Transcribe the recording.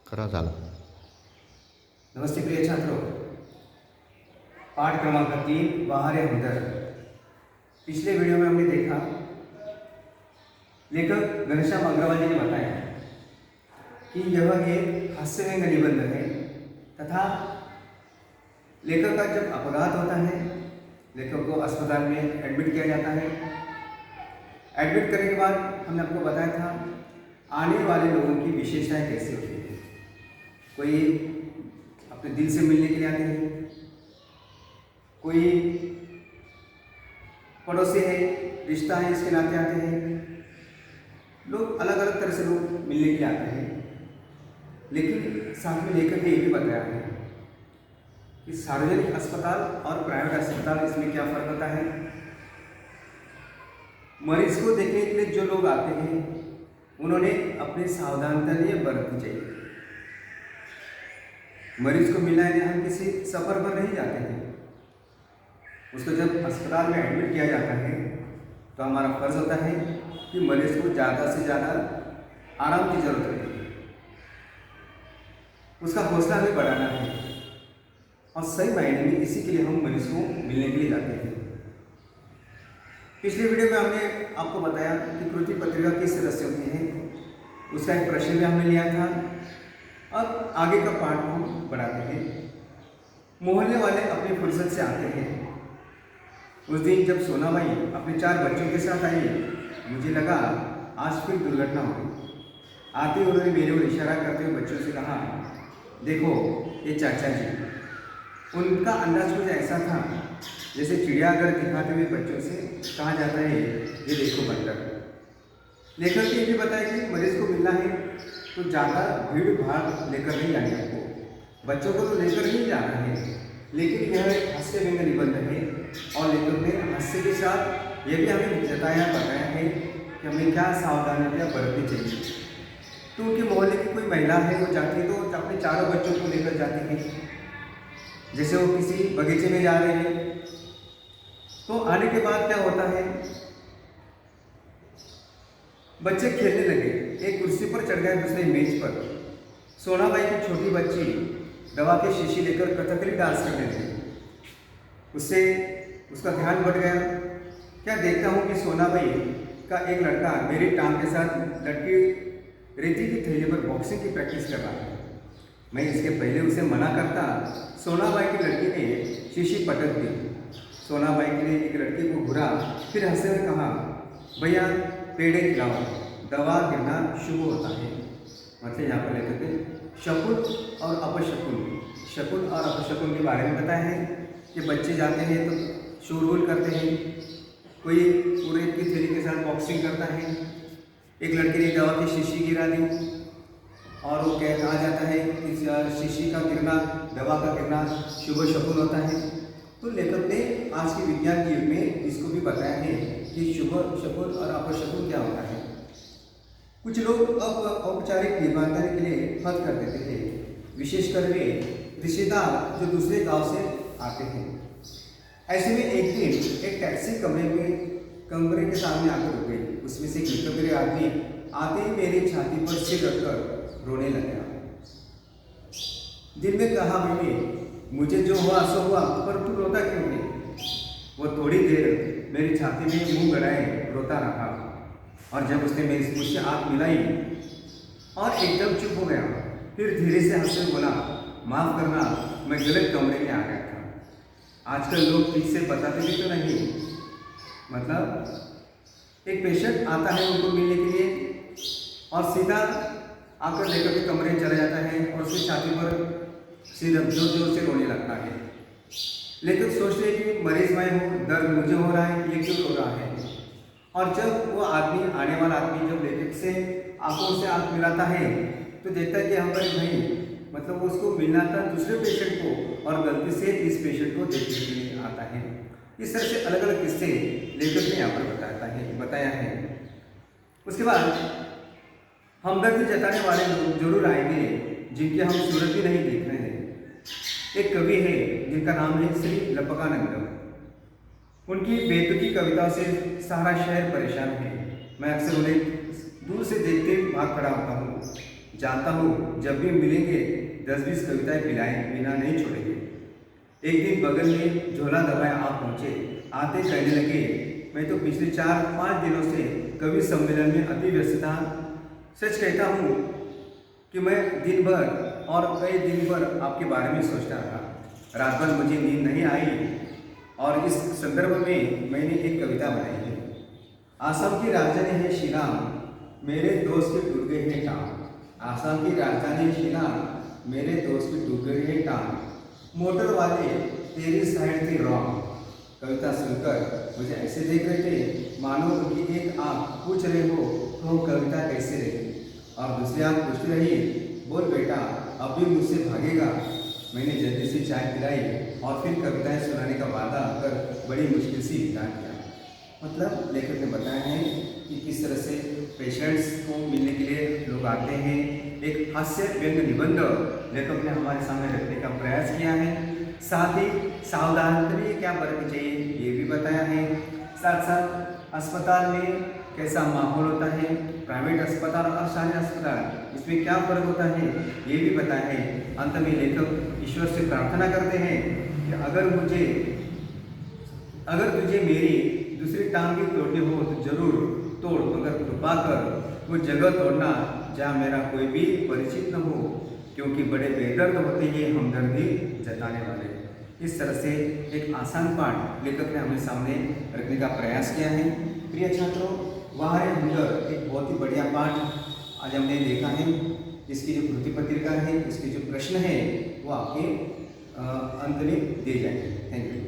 करा झाला। नमस्ते प्रिय छात्रों, पाठ क्रमांक 3 बाहर अंदर। पिछले वीडियो में हमने देखा लेखक घनश्याम अग्रवाल जी ने बताया कि यह एक हास्यव्यंग निबंध है तथा लेखक का जब अपघात होता है, लेखक को अस्पताल में एडमिट किया जाता है। एडमिट करने के बाद हमने आपको बताया था आने वाले लोगों की विशेषताएं कैसी होती है। कोई अपने दिल से मिलने के लिए आते हैं, कोई पड़ोसी है, रिश्ता है, इसके नाते आते हैं। लोग अलग अलग तरह से लोग मिलने के लिए आते हैं, लेकिन साथ में लेखक ने ये भी बताया है कि सार्वजनिक अस्पताल और प्राइवेट अस्पताल, इसमें क्या फर्क होता है। मरीज को देखने के लिए जो लोग आते हैं उन्होंने अपनी सावधानता लिए बरतनी चाहिए। मरीज को मिलना है, हम किसी सफ़र पर नहीं जाते हैं। उसको जब अस्पताल में एडमिट किया जाता है तो हमारा फर्ज होता है कि मरीज को ज़्यादा से ज़्यादा आराम की ज़रूरत रहती है, उसका हौसला हमें बढ़ाना है और सही मायने में इसी के लिए हम मरीज को मिलने के लिए जाते हैं। पिछले वीडियो में हमने आपको बताया कि कृति पत्रिका किस सदस्यों की है, उसका एक प्रश्न भी हमने लिया था। अब आगे का पाठ हम बढ़ाते हैं। मोहल्ले वाले अपनी फुर्सत से आते हैं। उस दिन जब सोनाबाई अपने 4 बच्चों के साथ आई, मुझे लगा आज फिर दुर्घटना हो गई। आते उन्होंने मेरे ओर इशारा करते हुए बच्चों से कहा, देखो ये चाचा जी। उनका अंदाज कुछ ऐसा था जैसे चिड़ियाघर दिखाते हुए बच्चों से कहा जाता है, ये देखो बंदर। लेखक ने भी बताया कि मरीज को मिलना है तो ज़्यादा भीड़ भाड़ लेकर नहीं जानी आपको, बच्चों को तो लेकर नहीं जाना है। लेकिन यह एक हास्य व्यंग निबंध है और लेखक ने हास्य के साथ यह भी हमें बताया है कि हमें क्या सावधानियाँ बरतनी चाहिए। तो उनके मोहल्ले की कोई महिला है, वो जाती है तो अपने 4 बच्चों को लेकर जाती है। जैसे वो किसी बगीचे में जा रहे हैं तो आने के बाद क्या होता है, बच्चे खेलने लगे। एक कुर्सी पर चढ़ गए, दूसरे मेज पर। सोनाबाई की छोटी बच्ची दवा की शीशी लेकर कथकली डांस करने लगी। उससे उसका ध्यान बढ़ गया। क्या देखता हूँ कि सोनाबाई का एक लड़का मेरी टांग के साथ लड़की रेती की थैली पर बॉक्सिंग की प्रैक्टिस कर रहा है। मैं इसके पहले उसे मना करता, सोनाबाई की लड़की ने शीशी पटक दी। सोनाबाई ने एक लड़की को घूरा, फिर हंसे हुए कहा, भैया पेड़े खिलाओ, दवा गिरना शुभ होता है। मतलब यहाँ पर लेते थे शकुन और अपशकुन। शकुन और अपशकुन के बारे में बताया है कि बच्चे जाते हैं तो शोरगुल करते हैं, कोई पूरे की थैली के साथ बॉक्सिंग करता है। एक लड़के ने दवा की शीशी गिरा दी और वो कहा जाता है कि शीशी का गिरना, दवा का गिरना शुभ शकुन होता है। तो लेखक ने आज के विज्ञान के युग में इसको भी बताया है कि शुभ शकुन और अपशकुन क्या होता है। कुछ लोग अब औपचारिक निमंत्रण के लिए खत कर देते थे, विशेषकर वे रिश्तेदार जो दूसरे गांव से आते हैं। ऐसे में एक दिन एक टैक्सी कमरे के सामने आकर रुक गई। उसमें से एक मेरे आदमी आते ही मेरी छाती पर सिर रखकर रोने लगा। दिल में कहा, मैंने मुझे जो हुआ सो हुआ, पर तू रोता क्यों नहीं। वो थोड़ी देर मेरी छाती में मुंह गड़ाए रोता रहा और जब उसने मेरी मुझसे हाथ मिलाई और एकदम चुप हो गया, फिर धीरे से हंसते हुए बोला, माफ़ करना, मैं गलत कमरे में आ गया था। आजकल लोग ठीक से बताते भी तो नहीं। मतलब एक पेशेंट आता है उनको मिलने के लिए और सीधा आकर लेकर के कमरे में चला जाता है और उसकी छाती पर सीधा जोर जोर से रोने लगता है। लेकिन सोचते हैं कि मरीज मैं हूँ, दर्द मुझे हो रहा है, ये क्यों रो रहा है। और जब वो आदमी, आने वाला आदमी जब लेखक से आंखों से आंख मिलाता है तो देखता है कि हम पर नहीं, मतलब उसको मिलना था दूसरे पेशेंट को और गलती से इस पेशेंट को देखने के लिए आता है। इस तरह से अलग अलग किस्से लेखक ने यहाँ पर बताया है। उसके बाद हमदर्दी जताने वाले लोग जरूर आएंगे जिनकी हम सूरत भी नहीं देख रहे हैं। एक कवि है जिनका नाम है श्री लपकानंद। उनकी बेतुकी कविताओं से सारा शहर परेशान है। मैं अक्सर उन्हें दूर से देखते भाग खड़ा होता हूँ। जानता हूँ जब भी मिलेंगे 10-20 कविताएं पिलाएं बिना नहीं छोड़ेंगे। एक दिन बगल में झोला दबाए आप पहुँचे। आते कहने लगे, मैं तो पिछले 4-5 दिनों से कवि सम्मेलन में अति व्यस्त था। सच कहता हूँ कि मैं दिन भर और कई दिन भर आपके बारे में सोचता रहा। रात भर मुझे नींद नहीं आई और इस संदर्भ में मैंने एक कविता बनाई है। आसाम की राजधानी है शिलांग, मेरे दोस्त के टूट गए हैं टांग। आसाम की राजधानी है शिलांग, मेरे दोस्त के टूट गए हैं टांग। मोटर वाले तेरी साइड थी रॉन्ग। कविता सुनकर मुझे ऐसे देख रहे थे मानो उनकी एक आँख पूछ रहे हो तो कविता कैसे रही, और दूसरी आँख पूछती रही, बोल बेटा अब भी मुझसे भागेगा। मैंने जल्दी से चाय पिलाई और फिर कविताएं सुनाने का वादा कर बड़ी मुश्किल से इंतजार किया। मतलब लेखक ने बताया है कि किस तरह से पेशेंट्स को मिलने के लिए लोग आते हैं। एक हास्य व्यंग्य निबंध लेखक ने हमारे सामने रखने का प्रयास किया है। साथ ही सावधानी क्या बरतनी चाहिए ये भी बताया है। साथ साथ अस्पताल में कैसा माहौल होता है, प्राइवेट अस्पताल और सरकारी अस्पताल इसमें क्या फर्क होता है ये भी बताया है। अंत में लेखक ईश्वर से प्रार्थना करते हैं कि अगर तुझे मेरी दूसरी टांग भी तोड़नी हो तो जरूर तोड़, मगर कृपा कर वो जगह तोड़ना जहाँ मेरा कोई भी परिचित न हो, क्योंकि बड़े बेदर्द होते हैं हमदर्दी जताने वाले। इस तरह से एक आसान पाठ लेखक ने हमें सामने रखने का प्रयास किया है। प्रिय छात्रों, वाह हुनर एक बहुत ही बढ़िया पाठ आज हमने देखा है। इसकी जो कृति पत्रिका है, इसके जो प्रश्न है वो आपके अंत में दिए जाएंगे। Thank you.